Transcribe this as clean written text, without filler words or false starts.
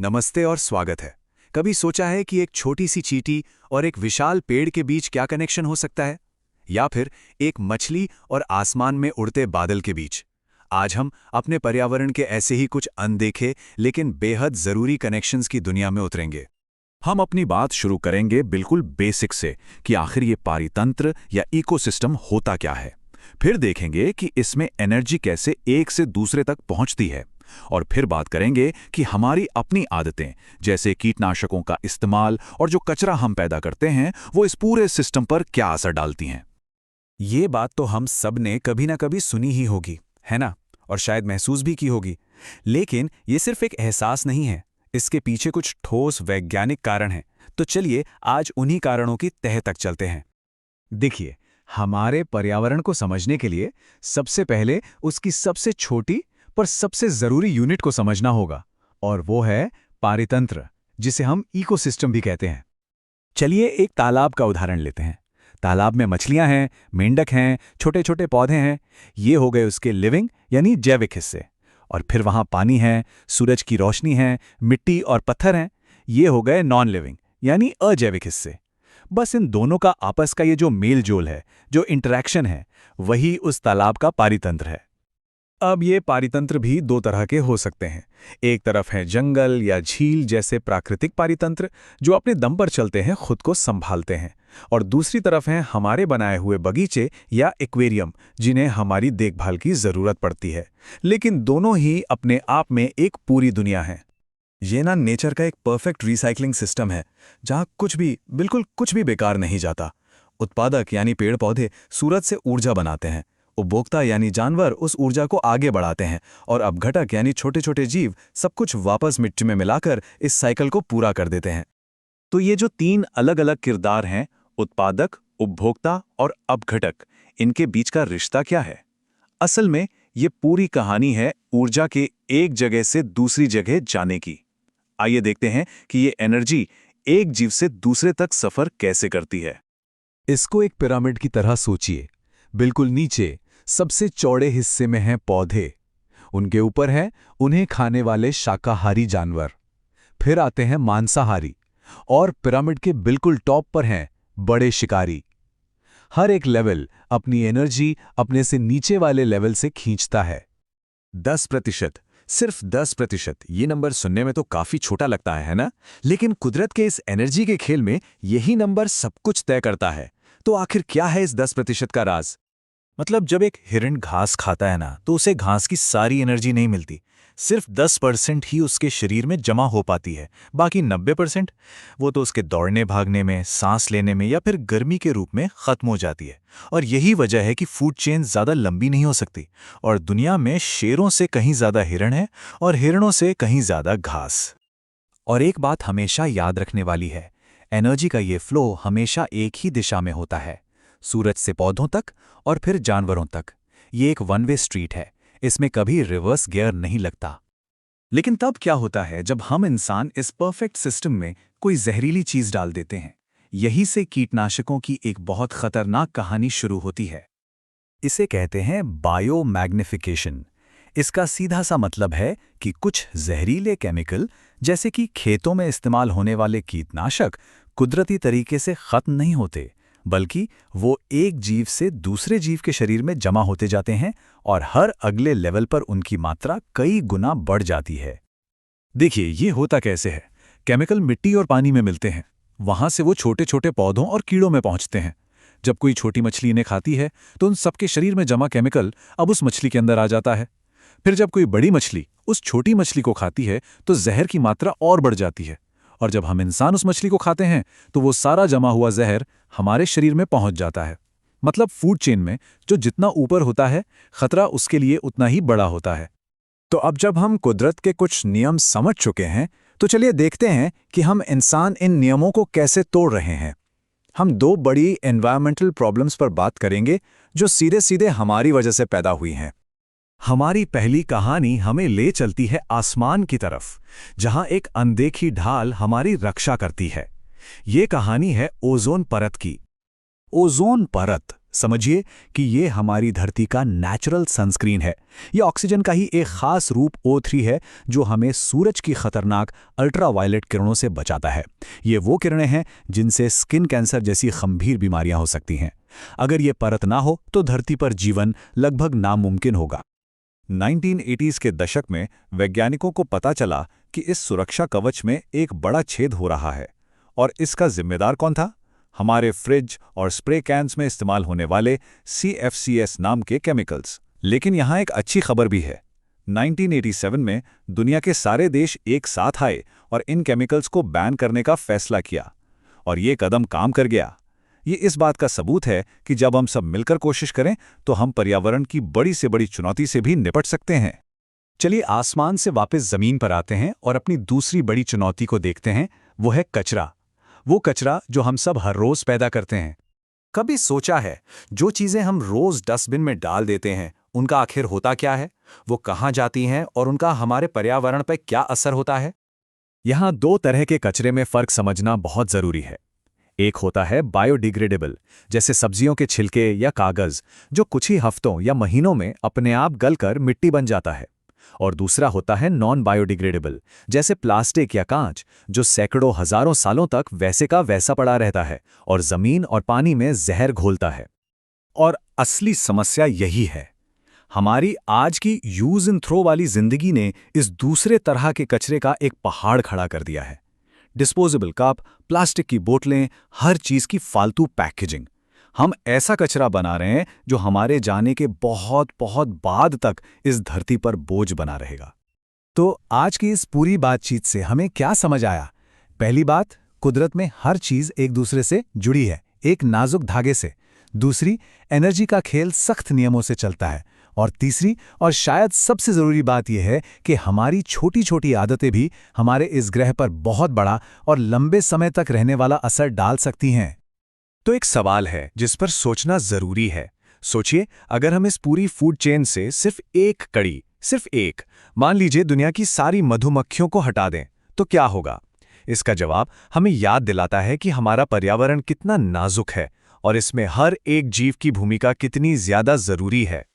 नमस्ते और स्वागत है। कभी सोचा है कि एक छोटी सी चींटी और एक विशाल पेड़ के बीच क्या कनेक्शन हो सकता है? या फिर एक मछली और आसमान में उड़ते बादल के बीच? आज हम अपने पर्यावरण के ऐसे ही कुछ अनदेखे लेकिन बेहद जरूरी कनेक्शंस की दुनिया में उतरेंगे। हम अपनी बात शुरू करेंगे बिल्कुल बेसिक से कि आखिर ये पारितंत्र या इकोसिस्टम होता क्या है। फिर देखेंगे कि इसमें एनर्जी कैसे एक से दूसरे तक पहुंचती है, और फिर बात करेंगे कि हमारी अपनी आदतें जैसे कीटनाशकों का इस्तेमाल और जो कचरा हम पैदा करते हैं वो इस पूरे सिस्टम पर क्या असर डालती हैं। ये बात तो हम सब ने कभी ना कभी सुनी ही होगी, है ना? और शायद महसूस भी की होगी। लेकिन ये सिर्फ एक एहसास नहीं है, इसके पीछे कुछ ठोस वैज्ञानिक कारण हैं। तो चलिए आज उन्हीं कारणों की तह तक चलते हैं। देखिए, हमारे पर्यावरण को समझने के लिए सबसे पहले उसकी सबसे छोटी पर सबसे जरूरी यूनिट को समझना होगा, और वो है पारितंत्र, जिसे हम इकोसिस्टम भी कहते हैं। चलिए एक तालाब का उदाहरण लेते हैं। तालाब में मछलियां हैं, मेंढक हैं, छोटे छोटे पौधे हैं। ये हो गए उसके लिविंग यानी जैविक हिस्से। और फिर वहां पानी है, सूरज की रोशनी है, मिट्टी और पत्थर हैं। ये हो गए नॉन लिविंग यानी अजैविक हिस्से। बस इन दोनों का आपस का ये जो मेल जोल है, जो इंटरैक्शन है, वही उस तालाब का पारितंत्र है। अब ये पारितंत्र भी दो तरह के हो सकते हैं। एक तरफ है जंगल या झील जैसे प्राकृतिक पारितंत्र जो अपने दम पर चलते हैं, खुद को संभालते हैं। और दूसरी तरफ हैं हमारे बनाए हुए बगीचे या एक्वेरियम, जिन्हें हमारी देखभाल की जरूरत पड़ती है। लेकिन दोनों ही अपने आप में एक पूरी दुनिया है। ये ना नेचर का एक परफेक्ट रिसाइकलिंग सिस्टम है, जहां कुछ भी, बिल्कुल कुछ भी बेकार नहीं जाता। उत्पादक यानी पेड़ पौधे सूरज से ऊर्जा बनाते हैं, उपभोक्ता यानी जानवर उस ऊर्जा को आगे बढ़ाते हैं, और अपघटक यानी छोटे छोटे जीव सब कुछ वापस मिट्टी में मिलाकर इस साइकिल को पूरा कर देते हैं। तो ये जो तीन अलग अलग किरदार हैं, उत्पादक, उपभोक्ता और अपघटक, इनके बीच का रिश्ता क्या है? असल में ये पूरी कहानी है ऊर्जा के एक जगह से दूसरी जगह जाने की। आइए देखते हैं कि ये एनर्जी एक जीव से दूसरे तक सफर कैसे करती है। इसको एक पिरामिड की तरह सोचिए। बिल्कुल नीचे सबसे चौड़े हिस्से में हैं पौधे, उनके ऊपर है उन्हें खाने वाले शाकाहारी जानवर, फिर आते हैं मांसाहारी, और पिरामिड के बिल्कुल टॉप पर हैं बड़े शिकारी। हर एक लेवल अपनी एनर्जी अपने से नीचे वाले लेवल से खींचता है। 10%, सिर्फ 10%। ये नंबर सुनने में तो काफी छोटा लगता है ना? लेकिन कुदरत के इस एनर्जी के खेल में यही नंबर सब कुछ तय करता है। तो आखिर क्या है इस 10% का राज? मतलब जब एक हिरण घास खाता है ना, तो उसे घास की सारी एनर्जी नहीं मिलती। सिर्फ 10% ही उसके शरीर में जमा हो पाती है। बाकी 90% वो तो उसके दौड़ने भागने में, सांस लेने में या फिर गर्मी के रूप में खत्म हो जाती है। और यही वजह है कि फूड चेन ज्यादा लंबी नहीं हो सकती, और दुनिया में शेरों से कहीं ज्यादा हिरण है और हिरणों से कहीं ज्यादा घास। और एक बात हमेशा याद रखने वाली है, एनर्जी का ये फ्लो हमेशा एक ही दिशा में होता है, सूरज से पौधों तक और फिर जानवरों तक। ये एक वन वे स्ट्रीट है, इसमें कभी रिवर्स गियर नहीं लगता। लेकिन तब क्या होता है जब हम इंसान इस परफेक्ट सिस्टम में कोई जहरीली चीज डाल देते हैं? यहीं से कीटनाशकों की एक बहुत खतरनाक कहानी शुरू होती है। इसे कहते हैं बायोमैग्निफिकेशन। इसका सीधा सा मतलब है कि कुछ जहरीले केमिकल, जैसे कि खेतों में इस्तेमाल होने वाले कीटनाशक, कुदरती तरीके से खत्म नहीं होते, बल्कि वो एक जीव से दूसरे जीव के शरीर में जमा होते जाते हैं, और हर अगले लेवल पर उनकी मात्रा कई गुना बढ़ जाती है। देखिए ये होता कैसे है। केमिकल मिट्टी और पानी में मिलते हैं, वहां से वो छोटे छोटे पौधों और कीड़ों में पहुंचते हैं। जब कोई छोटी मछली इन्हें खाती है तो उन सबके शरीर में जमा केमिकल अब उस मछली के अंदर आ जाता है। फिर जब कोई बड़ी मछली उस छोटी मछली को खाती है तो जहर की मात्रा और बढ़ जाती है, और जब हम इंसान उस मछली को खाते हैं तो वो सारा जमा हुआ जहर हमारे शरीर में पहुंच जाता है। मतलब फूड चेन में जो जितना ऊपर होता है, खतरा उसके लिए उतना ही बड़ा होता है। तो अब जब हम कुदरत के कुछ नियम समझ चुके हैं, तो चलिए देखते हैं कि हम इंसान इन नियमों को कैसे तोड़ रहे हैं। हम दो बड़ी एनवायरमेंटल प्रॉब्लम्स पर बात करेंगे जो सीधे सीधे हमारी वजह से पैदा हुई हैं। हमारी पहली कहानी हमें ले चलती है आसमान की तरफ, जहां एक अनदेखी ढाल हमारी रक्षा करती है। ये कहानी है ओजोन परत की। ओजोन परत समझिए कि ये हमारी धरती का नेचुरल सनस्क्रीन है। ये ऑक्सीजन का ही एक खास रूप O3 है जो हमें सूरज की खतरनाक अल्ट्रावायलेट किरणों से बचाता है। ये वो किरणें हैं जिनसे स्किन कैंसर जैसी गंभीर बीमारियां हो सकती हैं। अगर ये परत ना हो तो धरती पर जीवन लगभग नामुमकिन होगा। 1980s के दशक में वैज्ञानिकों को पता चला कि इस सुरक्षा कवच में एक बड़ा छेद हो रहा है। और इसका जिम्मेदार कौन था? हमारे फ्रिज और स्प्रे कैन्स में इस्तेमाल होने वाले CFCS नाम के केमिकल्स। लेकिन यहाँ एक अच्छी खबर भी है। 1987 में दुनिया के सारे देश एक साथ आए और इन केमिकल्स को बैन करने का फैसला किया। और ये कदम काम कर गया। ये इस बात का सबूत है कि जब हम सब मिलकर कोशिश करें तो हम पर्यावरण की बड़ी से बड़ी चुनौती से भी निपट सकते हैं। चलिए आसमान से वापस जमीन पर आते हैं और अपनी दूसरी बड़ी चुनौती को देखते हैं, वो है कचरा। वो कचरा जो हम सब हर रोज पैदा करते हैं। कभी सोचा है जो चीजें हम रोज डस्टबिन में डाल देते हैं उनका आखिर होता क्या है? वो कहाँ जाती हैं और उनका हमारे पर्यावरण पर क्या असर होता है? यहाँ दो तरह के कचरे में फर्क समझना बहुत जरूरी है। एक होता है बायोडिग्रेडेबल, जैसे सब्जियों के छिलके या कागज, जो कुछ ही हफ्तों या महीनों में अपने आप गलकर मिट्टी बन जाता है। और दूसरा होता है नॉन बायोडिग्रेडेबल, जैसे प्लास्टिक या कांच, जो सैकड़ों हजारों सालों तक वैसे का वैसा पड़ा रहता है और जमीन और पानी में जहर घोलता है। और असली समस्या यही है। हमारी आज की यूज एंड थ्रो वाली जिंदगी ने इस दूसरे तरह के कचरे का एक पहाड़ खड़ा कर दिया है। डिस्पोजेबल कप, प्लास्टिक की बोतलें, हर चीज की फालतू पैकेजिंग। हम ऐसा कचरा बना रहे हैं जो हमारे जाने के बहुत बहुत बाद तक इस धरती पर बोझ बना रहेगा। तो आज की इस पूरी बातचीत से हमें क्या समझ आया? पहली बात, कुदरत में हर चीज एक दूसरे से जुड़ी है, एक नाजुक धागे से। दूसरी, एनर्जी का खेल सख्त नियमों से चलता है। और तीसरी और शायद सबसे जरूरी बात यह है कि हमारी छोटी छोटी आदतें भी हमारे इस ग्रह पर बहुत बड़ा और लंबे समय तक रहने वाला असर डाल सकती हैं। तो एक सवाल है जिस पर सोचना जरूरी है। सोचिए, अगर हम इस पूरी फूड चेन से सिर्फ एक कड़ी, सिर्फ एक, मान लीजिए दुनिया की सारी मधुमक्खियों को हटा दें, तो क्या होगा? इसका जवाब हमें याद दिलाता है कि हमारा पर्यावरण कितना नाजुक है और इसमें हर एक जीव की भूमिका कितनी ज्यादा जरूरी है।